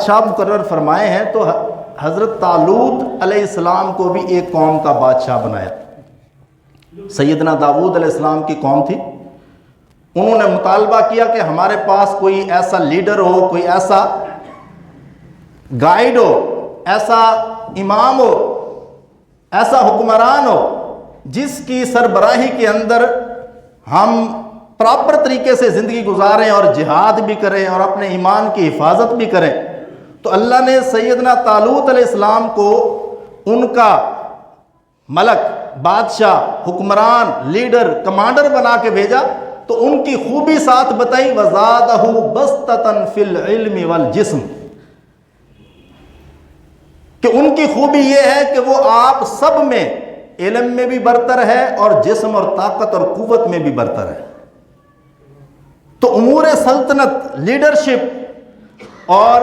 بادشاہ مقرر فرمائے ہیں تو حضرت طالوت علیہ السلام کو بھی ایک قوم کا بادشاہ بنایا۔ سیدنا داؤد علیہ السلام کی قوم تھی، انہوں نے مطالبہ کیا کہ ہمارے پاس کوئی ایسا لیڈر ہو، کوئی ایسا گائیڈ ہو، ایسا امام ہو، ایسا حکمران ہو جس کی سربراہی کے اندر ہم پراپر طریقے سے زندگی گزاریں اور جہاد بھی کریں اور اپنے ایمان کی حفاظت بھی کریں۔ تو اللہ نے سیدنا طالوت علیہ السلام کو ان کا ملک، بادشاہ، حکمران، لیڈر، کمانڈر بنا کے بھیجا۔ تو ان کی خوبی ساتھ بتائی، وَزَادَهُ بَسْطَةً فِي الْعِلْمِ وَالْجِسْمِ، کہ ان کی خوبی یہ ہے کہ وہ آپ سب میں علم میں بھی برتر ہے اور جسم اور طاقت اور قوت میں بھی برتر ہے۔ تو امور سلطنت، لیڈرشپ اور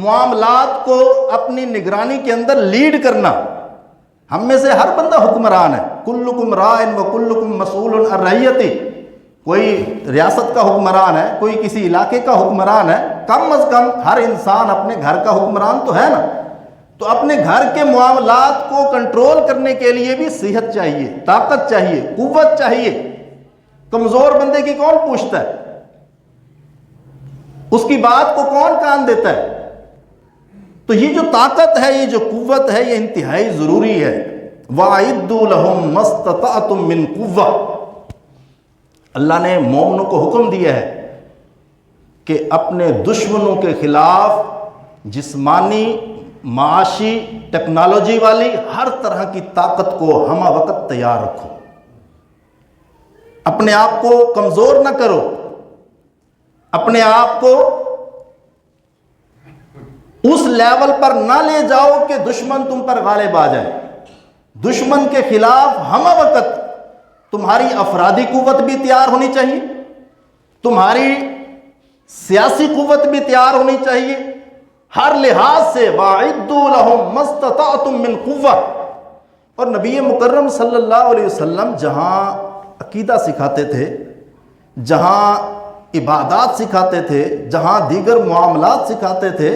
معاملات کو اپنی نگرانی کے اندر لیڈ کرنا، ہم میں سے ہر بندہ حکمران ہے۔ کلکم راعٍ وکلکم مسئول عن رعیتہ، کوئی ریاست کا حکمران ہے، کوئی کسی علاقے کا حکمران ہے، کم از کم ہر انسان اپنے گھر کا حکمران تو ہے نا۔ تو اپنے گھر کے معاملات کو کنٹرول کرنے کے لیے بھی صحت چاہیے، طاقت چاہیے، قوت چاہیے۔ کمزور بندے کی کون پوچھتا ہے؟ اس کی بات کو کون کان دیتا ہے؟ تو یہ جو طاقت ہے، یہ جو قوت ہے، یہ انتہائی ضروری ہے۔ وَأَعِدُّوا لَهُم مَّا اسْتَطَعْتُم مِّن قُوَّةٍ، اللہ نے مومنوں کو حکم دیا ہے کہ اپنے دشمنوں کے خلاف جسمانی، معاشی، ٹیکنالوجی والی ہر طرح کی طاقت کو ہمہ وقت تیار رکھو، اپنے آپ کو کمزور نہ کرو، اپنے آپ کو اس لیول پر نہ لے جاؤ کہ دشمن تم پر غالب آ جائے۔ دشمن کے خلاف ہمہ وقت تمہاری افرادی قوت بھی تیار ہونی چاہیے، تمہاری سیاسی قوت بھی تیار ہونی چاہیے، ہر لحاظ سے۔ وَأَعِدُّوا لَهُم مَّا اسْتَطَعْتُم مِّن قُوَّةٍ۔ اور نبی مکرم صلی اللہ علیہ وسلم جہاں عقیدہ سکھاتے تھے، جہاں عبادات سکھاتے تھے، جہاں دیگر معاملات سکھاتے تھے،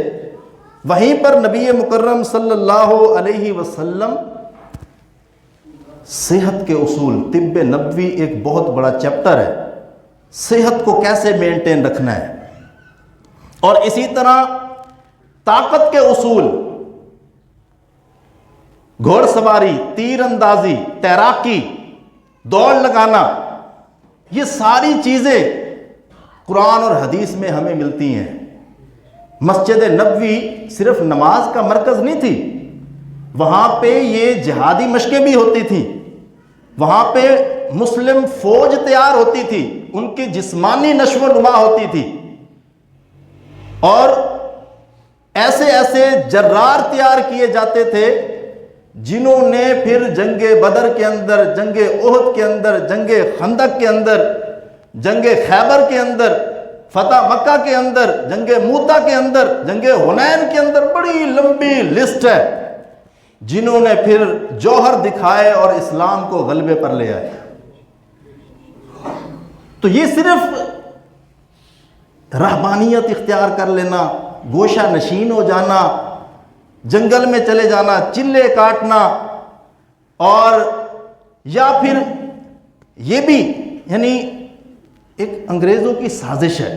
وہیں پر نبی مکرم صلی اللہ علیہ وسلم صحت کے اصول، طب نبوی ایک بہت بڑا چیپٹر ہے، صحت کو کیسے مینٹین رکھنا ہے، اور اسی طرح طاقت کے اصول، گھوڑ سواری، تیر اندازی، تیراکی، دوڑ لگانا، یہ ساری چیزیں قرآن اور حدیث میں ہمیں ملتی ہیں۔ مسجد نبوی صرف نماز کا مرکز نہیں تھی، وہاں پہ یہ جہادی مشقیں بھی ہوتی تھیں، وہاں پہ مسلم فوج تیار ہوتی تھی، ان کی جسمانی نشو و نما ہوتی تھی، اور ایسے ایسے جرار تیار کیے جاتے تھے جنہوں نے پھر جنگ بدر کے اندر، جنگ احد کے اندر، جنگ خندق کے اندر، جنگ خیبر کے اندر، فتح مکہ کے اندر، جنگ موتا کے اندر، جنگ حنین کے اندر، بڑی لمبی لسٹ ہے جنہوں نے پھر جوہر دکھائے اور اسلام کو غلبے پر لے آئے۔ تو یہ صرف رہبانیت اختیار کر لینا، گوشہ نشین ہو جانا، جنگل میں چلے جانا، چلے کاٹنا، اور یا پھر یہ بھی یعنی ایک انگریزوں کی سازش ہے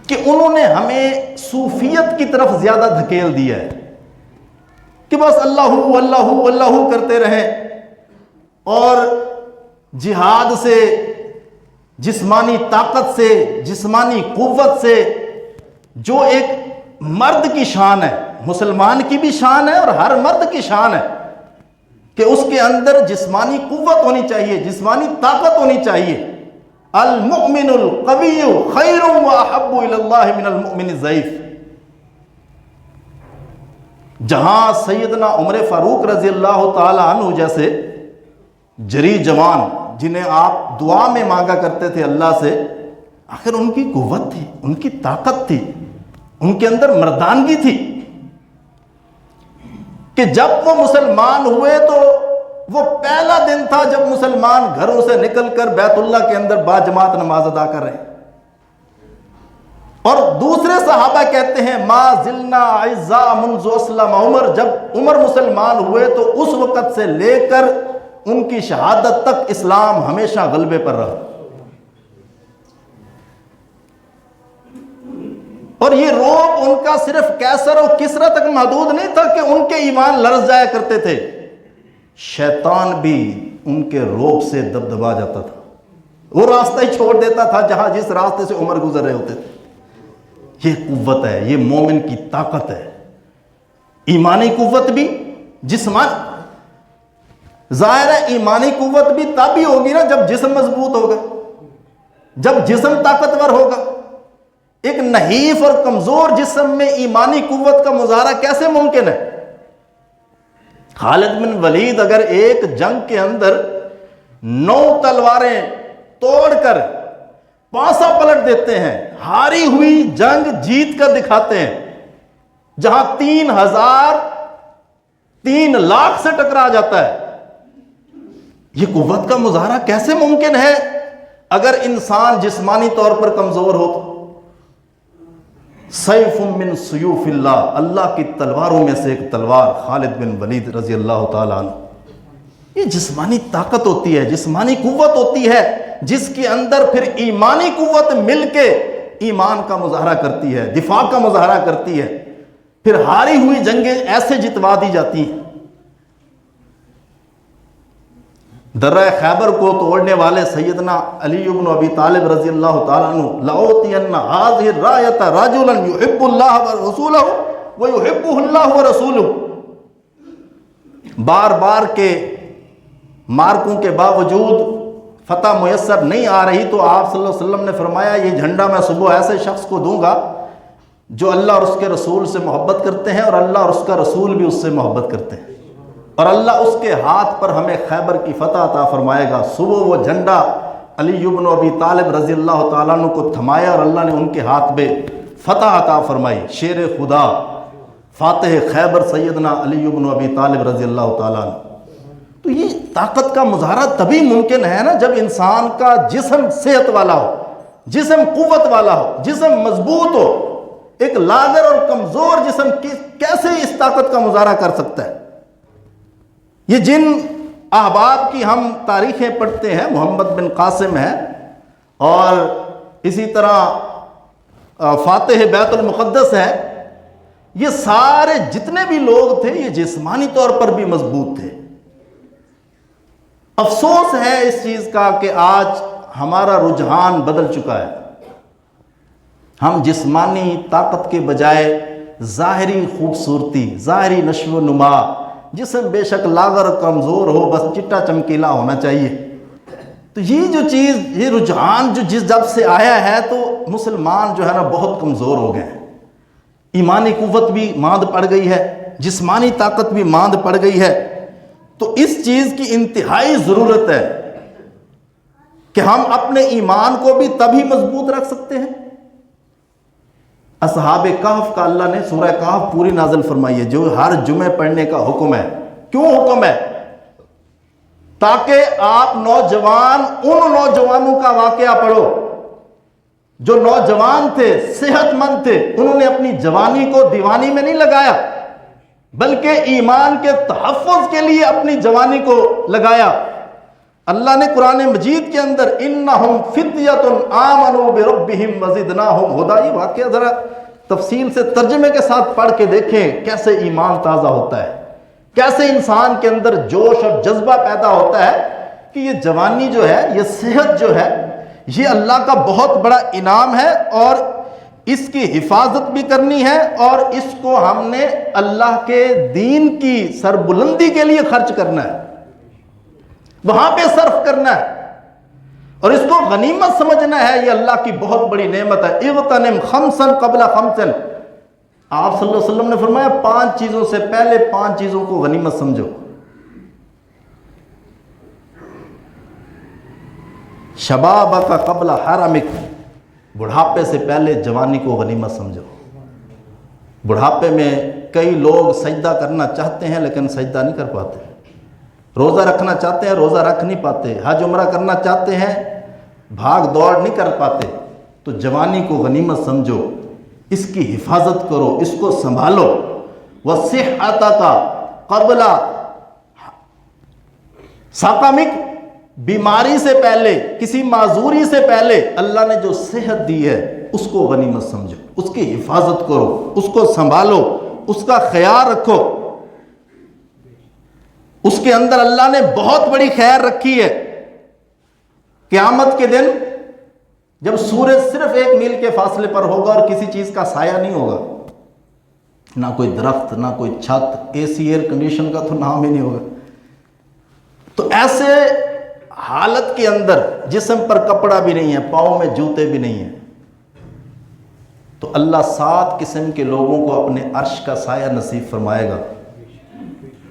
کہ انہوں نے ہمیں صوفیت کی طرف زیادہ دھکیل دیا ہے کہ بس اللہ اللہ اللہ کرتے رہیں، اور جہاد سے، جسمانی طاقت سے، جسمانی قوت سے، جو ایک مرد کی شان ہے، مسلمان کی بھی شان ہے اور ہر مرد کی شان ہے کہ اس کے اندر جسمانی قوت ہونی چاہیے، جسمانی طاقت ہونی چاہیے۔ المؤمن القوی خیر واحب الی اللہ من المؤمن الضعیف۔ جہاں سیدنا عمر فاروق رضی اللہ تعالی عنہ جیسے جری جوان، جنہیں آپ دعا میں مانگا کرتے تھے اللہ سے، آخر ان کی قوت تھی، ان کی طاقت تھی، ان کے اندر مردانگی تھی کہ جب وہ مسلمان ہوئے تو وہ پہلا دن تھا جب مسلمان گھروں سے نکل کر بیت اللہ کے اندر باجماعت نماز ادا کر رہے ہیں، اور دوسرے صحابہ کہتے ہیں ما زلنا اعزا منذ اسلم عمر، جب عمر مسلمان ہوئے تو اس وقت سے لے کر ان کی شہادت تک اسلام ہمیشہ غلبے پر رہا۔ اور یہ روب ان کا صرف کیسر و کسرا تک محدود نہیں تھا کہ ان کے ایمان لرز جایا کرتے تھے، شیطان بھی ان کے روب سے دبدبا جاتا تھا، وہ راستہ ہی چھوڑ دیتا تھا جہاں جس راستے سے عمر گزر رہے ہوتے تھے۔ یہ قوت ہے، یہ مومن کی طاقت ہے، ایمانی قوت بھی جسمانی، ظاہر ہے ایمانی قوت بھی تب ہی ہوگی نا جب جسم مضبوط ہوگا، جب جسم طاقتور ہوگا۔ ایک نحیف اور کمزور جسم میں ایمانی قوت کا مظاہرہ کیسے ممکن ہے؟ خالد بن ولید اگر ایک جنگ کے اندر 9 تلواریں توڑ کر پانسا پلٹ دیتے ہیں، ہاری ہوئی جنگ جیت کر دکھاتے ہیں، جہاں 3 لاکھ سے ٹکرا جاتا ہے، یہ قوت کا مظاہرہ کیسے ممکن ہے اگر انسان جسمانی طور پر کمزور ہو تو؟ سیف من سیوف اللہ، اللہ کی تلواروں میں سے ایک تلوار خالد بن ولید رضی اللہ تعالیٰ عنہ۔ یہ جسمانی طاقت ہوتی ہے، جسمانی قوت ہوتی ہے، جس کے اندر پھر ایمانی قوت مل کے ایمان کا مظاہرہ کرتی ہے، دفاع کا مظاہرہ کرتی ہے، پھر ہاری ہوئی جنگیں ایسے جتوا دی جاتی ہیں۔ درہ خیبر کو توڑنے والے سیدنا علی بن ابی طالب رضی اللہ تعالیٰ عنہ، لَأُعْطِيَنَّ هَذِهِ الرَّايَةَ رَجُلًا يُحِبُّ اللَّهَ وَرَسُولَهُ وَيُحِبُّهُ اللَّهُ وَرَسُولُهُ، بار بار کے مارکوں کے باوجود فتح میسر نہیں آ رہی تو آپ صلی اللہ علیہ وسلم نے فرمایا یہ جھنڈا میں صبح ایسے شخص کو دوں گا جو اللہ اور اس کے رسول سے محبت کرتے ہیں اور اللہ اور اس کا رسول بھی اس سے محبت کرتے ہیں، اور اللہ اس کے ہاتھ پر ہمیں خیبر کی فتح عطا فرمائے گا۔ صبح وہ جھنڈا علی بن ابی طالب رضی اللہ تعالیٰ عنہ کو تھمایا اور اللہ نے ان کے ہاتھ میں فتح عطا فرمائی۔ شیر خدا فاتح خیبر سیدنا علی بن ابی طالب رضی اللہ تعالیٰ عنہ۔ تو یہ طاقت کا مظاہرہ تبھی ممکن ہے نا جب انسان کا جسم صحت والا ہو، جسم قوت والا ہو، جسم مضبوط ہو۔ ایک لاغر اور کمزور جسم کیسے اس طاقت کا مظاہرہ کر سکتا ہے؟ یہ جن احباب کی ہم تاریخیں پڑھتے ہیں، محمد بن قاسم ہے اور اسی طرح فاتح بیت المقدس ہے، یہ سارے جتنے بھی لوگ تھے یہ جسمانی طور پر بھی مضبوط تھے۔ افسوس ہے اس چیز کا کہ آج ہمارا رجحان بدل چکا ہے، ہم جسمانی طاقت کے بجائے ظاہری خوبصورتی، ظاہری نشو و نما، جسم بے شک لاغر کمزور ہو بس چٹا چمکیلا ہونا چاہیے، تو یہ جو چیز، یہ رجحان جو جب سے آیا ہے تو مسلمان جو ہے نا بہت کمزور ہو گئے ہیں، ایمانی قوت بھی ماند پڑ گئی ہے، جسمانی طاقت بھی ماند پڑ گئی ہے۔ تو اس چیز کی انتہائی ضرورت ہے کہ ہم اپنے ایمان کو بھی تبھی مضبوط رکھ سکتے ہیں۔ اصحاب کہف کا اللہ نے سورہ کہف پوری نازل فرمائی ہے، جو ہر جمعے پڑھنے کا حکم ہے۔ کیوں حکم ہے؟ تاکہ آپ نوجوان ان نوجوانوں کا واقعہ پڑھو جو نوجوان تھے، صحت مند تھے، انہوں نے اپنی جوانی کو دیوانی میں نہیں لگایا بلکہ ایمان کے تحفظ کے لیے اپنی جوانی کو لگایا۔ اللہ نے قرآن مجید کے اندر انہم فتیۃ آمنوا بربہم وزدناہم ہدی، یہ واقعہ ذرا تفصیل سے ترجمے کے ساتھ پڑھ کے دیکھیں کیسے ایمان تازہ ہوتا ہے، کیسے انسان کے اندر جوش اور جذبہ پیدا ہوتا ہے کہ یہ جوانی جو ہے، یہ صحت جو ہے، یہ اللہ کا بہت بڑا انعام ہے اور اس کی حفاظت بھی کرنی ہے اور اس کو ہم نے اللہ کے دین کی سربلندی کے لیے خرچ کرنا ہے، وہاں پہ صرف کرنا ہے اور اس کو غنیمت سمجھنا ہے۔ یہ اللہ کی بہت بڑی نعمت ہے۔ اغتنم خمسا قبل خمس، آپ صلی اللہ علیہ وسلم نے فرمایا 5 چیزوں سے پہلے 5 چیزوں کو غنیمت سمجھو۔ شبابک قبل حرمک، بڑھاپے سے پہلے جوانی کو غنیمت سمجھو۔ بڑھاپے میں کئی لوگ سجدہ کرنا چاہتے ہیں لیکن سجدہ نہیں کر پاتے، روزہ رکھنا چاہتے ہیں روزہ رکھ نہیں پاتے، حج عمرہ کرنا چاہتے ہیں بھاگ دوڑ نہیں کر پاتے، تو جوانی کو غنیمت سمجھو، اس کی حفاظت کرو، اس کو سنبھالو۔ وَصِحَّتَكَ قَبْلَ سَقَمِكَ، بیماری سے پہلے، کسی معذوری سے پہلے اللہ نے جو صحت دی ہے اس کو غنیمت سمجھو، اس کی حفاظت کرو، اس کو سنبھالو، اس کا خیال رکھو۔ اس کے اندر اللہ نے بہت بڑی خیر رکھی ہے۔ قیامت کے دن جب سورج صرف 1 میل کے فاصلے پر ہوگا اور کسی چیز کا سایہ نہیں ہوگا، نہ کوئی درخت، نہ کوئی چھت، اے سی ایئر کنڈیشن کا تو نام ہی نہیں ہوگا، تو ایسے حالت کے اندر جسم پر کپڑا بھی نہیں ہے، پاؤں میں جوتے بھی نہیں ہیں، تو اللہ 7 قسم کے لوگوں کو اپنے عرش کا سایہ نصیب فرمائے گا۔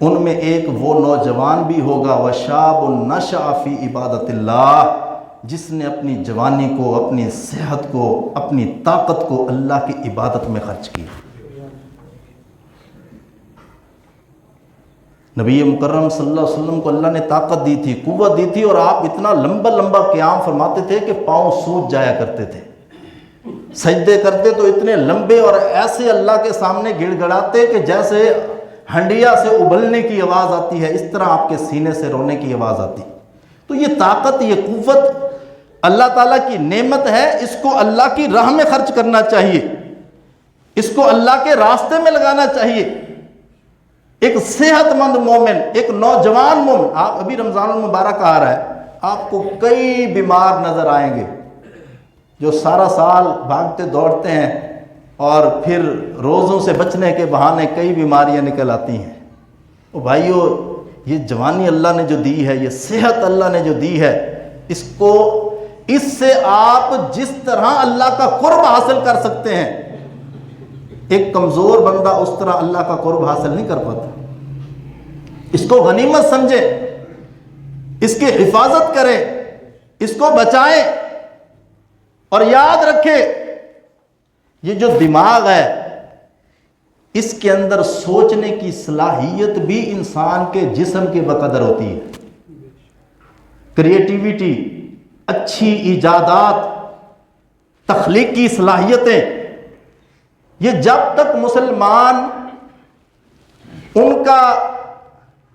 ان میں ایک وہ نوجوان بھی ہوگا وَشَابٌ نَشَأَ فِي عِبَادَةِ اللَّهِ، جس نے اپنی جوانی کو، اپنی صحت کو، اپنی طاقت کو اللہ کی عبادت میں خرچ کیا۔ نبی مکرم صلی اللہ علیہ وسلم کو اللہ نے طاقت دی تھی، قوت دی تھی، اور آپ اتنا لمبا لمبا قیام فرماتے تھے کہ پاؤں سوج جایا کرتے تھے، سجدے کرتے تو اتنے لمبے اور ایسے اللہ کے سامنے گڑ گڑاتے کہ جیسے ہنڈیا سے ابلنے کی آواز آتی ہے، اس طرح آپ کے سینے سے رونے کی آواز آتی۔ تو یہ طاقت، یہ قوت اللہ تعالیٰ کی نعمت ہے، اس کو اللہ کی راہ میں خرچ کرنا چاہیے، اس کو اللہ کے راستے میں لگانا چاہیے۔ ایک صحت مند مومن، ایک نوجوان مومن، آپ ابھی رمضان المبارک آ رہا ہے، آپ کو کئی بیمار نظر آئیں گے جو سارا سال بھاگتے دوڑتے ہیں اور پھر روزوں سے بچنے کے بہانے کئی بیماریاں نکل آتی ہیں۔ تو بھائیو، یہ جوانی اللہ نے جو دی ہے، یہ صحت اللہ نے جو دی ہے، اس سے آپ جس طرح اللہ کا قرب حاصل کر سکتے ہیں، ایک کمزور بندہ اس طرح اللہ کا قرب حاصل نہیں کر پاتا۔ اس کو غنیمت سمجھیں، اس کی حفاظت کریں، اس کو بچائیں، اور یاد رکھیں یہ جو دماغ ہے، اس کے اندر سوچنے کی صلاحیت بھی انسان کے جسم کے بقدر ہوتی ہے۔ کریٹیویٹی، اچھی ایجادات، تخلیقی صلاحیتیں، یہ جب تک مسلمان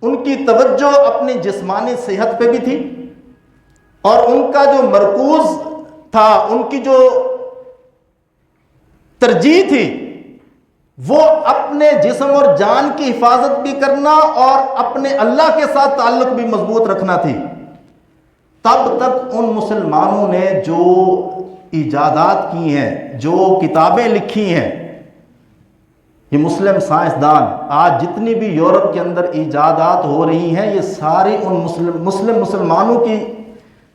ان کی توجہ اپنی جسمانی صحت پہ بھی تھی، اور ان کا جو مرکوز تھا، ان کی جو ترجیح تھی، وہ اپنے جسم اور جان کی حفاظت بھی کرنا اور اپنے اللہ کے ساتھ تعلق بھی مضبوط رکھنا تھی، تب تک ان مسلمانوں نے جو ایجادات کی ہیں، جو کتابیں لکھی ہیں، یہ مسلم سائنسدان آج جتنی بھی یورپ کے اندر ایجادات ہو رہی ہیں، یہ ساری ان مسلمانوں کی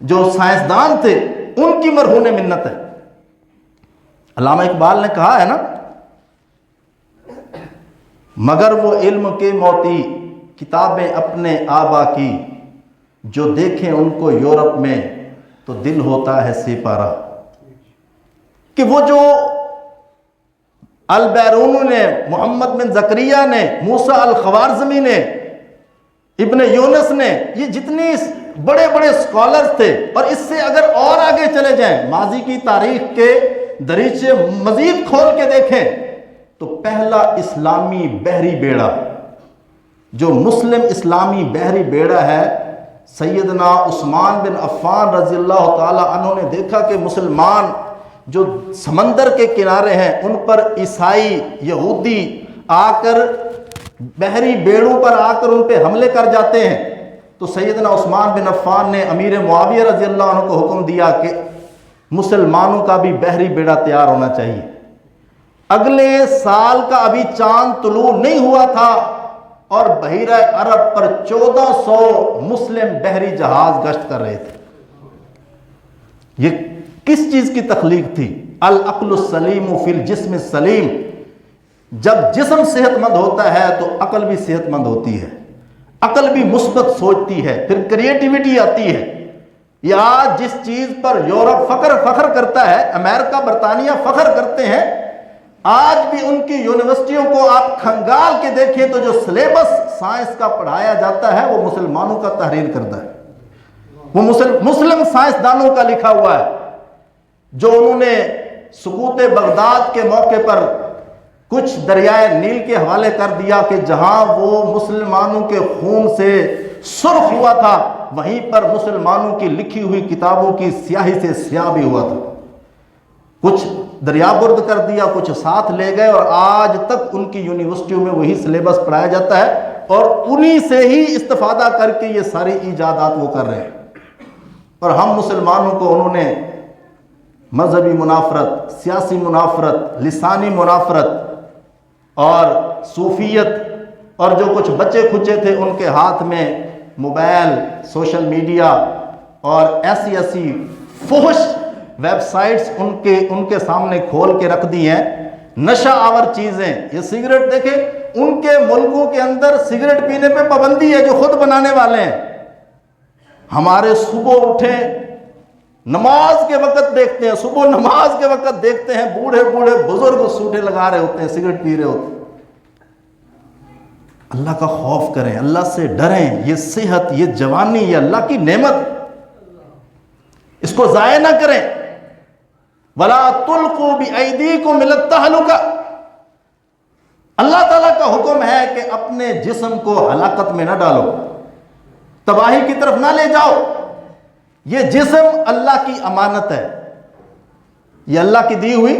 جو سائنسدان تھے ان کی مرہون منت ہے۔ علامہ اقبال نے کہا ہے نا، مگر وہ علم کے موتی کتابیں اپنے آبا کی، جو دیکھیں ان کو یورپ میں تو دل ہوتا ہے سپارہ۔ کہ وہ جو البیرونی نے، محمد بن زکریا نے، موسیٰ الخوارزمی نے، ابن یونس نے، یہ جتنی بڑے بڑے سکالرز تھے، اور اس سے اگر اور آگے چلے جائیں، ماضی کی تاریخ کے دریچے مزید کھول کے دیکھیں، تو پہلا اسلامی بحری بیڑا، جو مسلم اسلامی بحری بیڑا ہے، سیدنا عثمان بن عفان رضی اللہ تعالیٰ عنہ نے دیکھا کہ مسلمان جو سمندر کے کنارے ہیں، ان پر عیسائی یہودی آ کر بحری بیڑوں پر آ کر ان پہ حملے کر جاتے ہیں، تو سیدنا عثمان بن عفان نے امیر معاویہ رضی اللہ عنہ کو حکم دیا کہ مسلمانوں کا بھی بحری بیڑا تیار ہونا چاہیے۔ اگلے سال کا ابھی چاند طلوع نہیں ہوا تھا اور بحیرہ عرب پر 1400 مسلم بحری جہاز گشت کر رہے تھے۔ یہ کس چیز کی تخلیق تھی؟ العقل السلیم فی الجسم السلیم۔ جب جسم صحت مند ہوتا ہے تو عقل بھی صحت مند ہوتی ہے، عقل بھی مثبت سوچتی ہے، پھر کریٹیویٹی آتی ہے۔ یہ آج جس چیز پر یورپ فخر کرتا ہے، امریکہ برطانیہ فخر کرتے ہیں، آج بھی ان کی یونیورسٹیوں کو آپ کھنگال کے دیکھیں تو جو سلیبس سائنس کا پڑھایا جاتا ہے وہ مسلمانوں کا تحریر کردہ ہے، وہ مسلم سائنسدانوں کا لکھا ہوا ہے۔ جو انہوں نے سقوط بغداد کے موقع پر کچھ دریائے نیل کے حوالے کر دیا کہ جہاں وہ مسلمانوں کے خون سے سرخ ہوا تھا وہیں پر مسلمانوں کی لکھی ہوئی کتابوں کی سیاہی سے سیاہ بھی ہوا تھا. کچھ دریا برد کر دیا, کچھ ساتھ لے گئے, اور آج تک ان کی یونیورسٹیوں میں وہی سلیبس پڑھایا جاتا ہے اور انہی سے ہی استفادہ کر کے یہ ساری ایجادات وہ کر رہے ہیں. اور ہم مسلمانوں کو انہوں نے مذہبی منافرت, سیاسی منافرت, لسانی منافرت اور صوفیت, اور جو کچھ بچے کھچے تھے ان کے ہاتھ میں موبائل, سوشل میڈیا اور ایسی ایسی فحش ویب سائٹس ان کے سامنے کھول کے رکھ دی ہیں. نشہ آور چیزیں, یہ سگریٹ دیکھیں, ان کے ملکوں کے اندر سگریٹ پینے پہ پابندی ہے جو خود بنانے والے ہیں. ہمارے صبح اٹھیں نماز کے وقت دیکھتے ہیں, صبح نماز کے وقت دیکھتے ہیں بوڑھے بوڑھے بزرگ سوٹے لگا رہے ہوتے ہیں, سگریٹ پی رہے ہوتے ہیں. اللہ کا خوف کریں, اللہ سے ڈریں. یہ صحت, یہ جوانی, یہ اللہ کی نعمت, اس کو ضائع نہ کریں. وَلَا تُلْقُوا بِأَيْدِيكُمْ إِلَى التَّهْلُكَةِ. اللہ تعالیٰ کا حکم ہے کہ اپنے جسم کو ہلاکت میں نہ ڈالو, تباہی کی طرف نہ لے جاؤ. یہ جسم اللہ کی امانت ہے, یہ اللہ کی دی ہوئی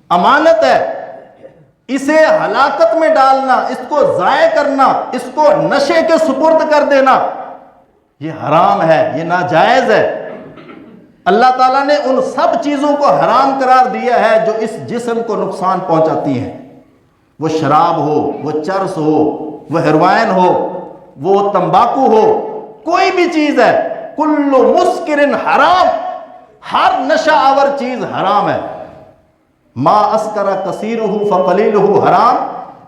امانت ہے. اسے ہلاکت میں ڈالنا, اس کو ضائع کرنا, اس کو نشے کے سپرد کر دینا, یہ حرام ہے, یہ ناجائز ہے. اللہ تعالیٰ نے ان سب چیزوں کو حرام قرار دیا ہے جو اس جسم کو نقصان پہنچاتی ہیں. وہ شراب ہو, وہ چرس ہو, وہ ہیروائن ہو, وہ تمباکو ہو, کوئی بھی چیز ہے. کل مسکر حرام, ہر نشہ آور چیز حرام ہے. ما اسکر کثیرہ فقلیلہ حرام.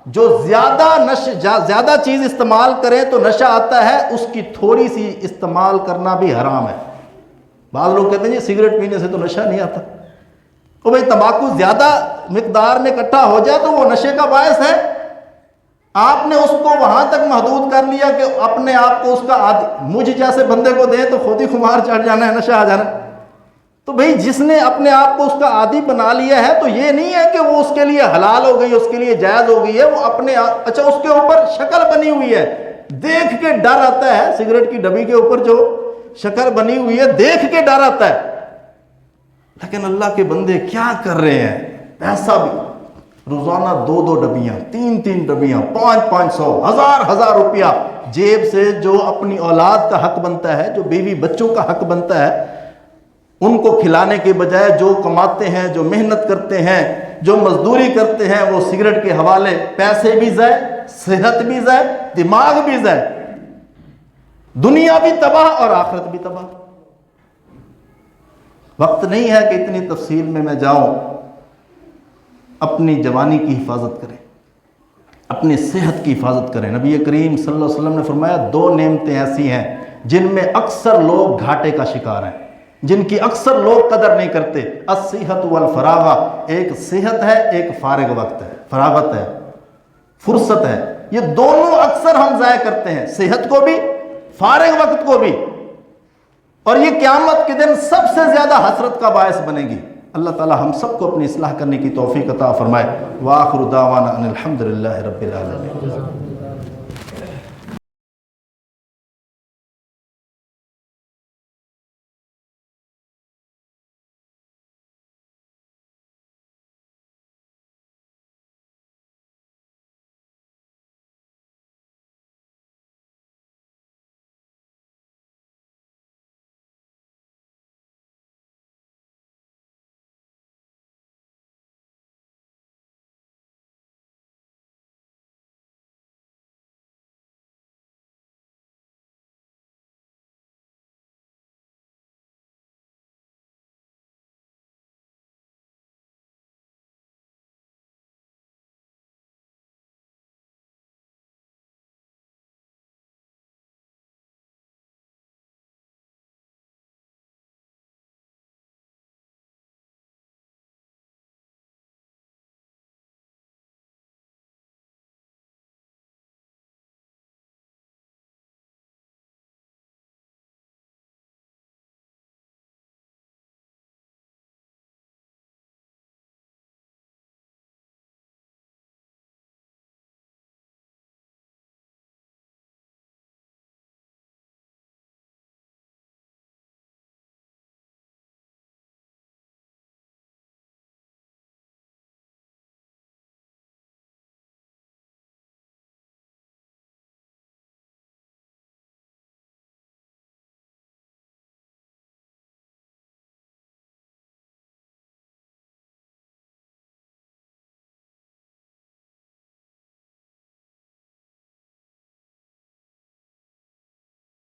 جو زیادہ چیز استعمال کریں تو نشہ آتا ہے, اس کی تھوڑی سی استعمال کرنا بھی حرام ہے. بعض لوگ کہتے ہیں جی سگریٹ پینے سے تو نشہ نہیں آتا. او بھئی تمباکو زیادہ مقدار میں اکٹھا ہو جائے تو وہ نشے کا باعث ہے. آپ نے اس کو وہاں تک محدود کر لیا کہ اپنے آپ کو اس کا عادی, مجھ جیسے بندے کو دیں تو خود ہی خمار چڑھ جانا ہے, نشہ آ جانا ہے. تو بھئی جس نے اپنے آپ کو اس کا عادی بنا لیا ہے تو یہ نہیں ہے کہ وہ اس کے لیے حلال ہو گئی, اس کے لیے جائز ہو گئی ہے. وہ اپنے اچھا اس کے اوپر شکل بنی ہوئی ہے, دیکھ کے ڈر آتا ہے. سگریٹ کی ڈبی کے اوپر جو شکل بنی ہوئی ہے دیکھ کے ڈر آتا ہے. لیکن اللہ کے بندے کیا کر رہے ہیں, پیسہ بھی روزانہ 2 ڈبیاں, 3 ڈبیاں, 500 1000 روپیہ جیب سے جو اپنی اولاد کا حق بنتا ہے, جو بیوی بچوں کا حق بنتا ہے, ان کو کھلانے کے بجائے جو کماتے ہیں, جو محنت کرتے ہیں, جو مزدوری کرتے ہیں, وہ سگریٹ کے حوالے پیسے بھی ضائع, صحت بھی ضائع, دماغ بھی ضائع, دنیا بھی تباہ اور آخرت بھی تباہ. وقت نہیں ہے کہ اتنی تفصیل میں جاؤں. اپنی جوانی کی حفاظت کریں, اپنی صحت کی حفاظت کریں. نبی کریم صلی اللہ علیہ وسلم نے فرمایا 2 نعمتیں ایسی ہیں جن میں اکثر لوگ گھاٹے کا شکار ہیں, جن کی اکثر لوگ قدر نہیں کرتے. الصحت والفراغہ, ایک صحت ہے, ایک فارغ وقت ہے, فراغت ہے, فرصت ہے. یہ دونوں اکثر ہم ضائع کرتے ہیں, صحت کو بھی, فارغ وقت کو بھی. اور یہ قیامت کے دن سب سے زیادہ حسرت کا باعث بنے گی. اللہ تعالی ہم سب کو اپنی اصلاح کرنے کی توفیق عطا فرمائے. وآخر دعوانا ان الحمد للہ رب العالمین.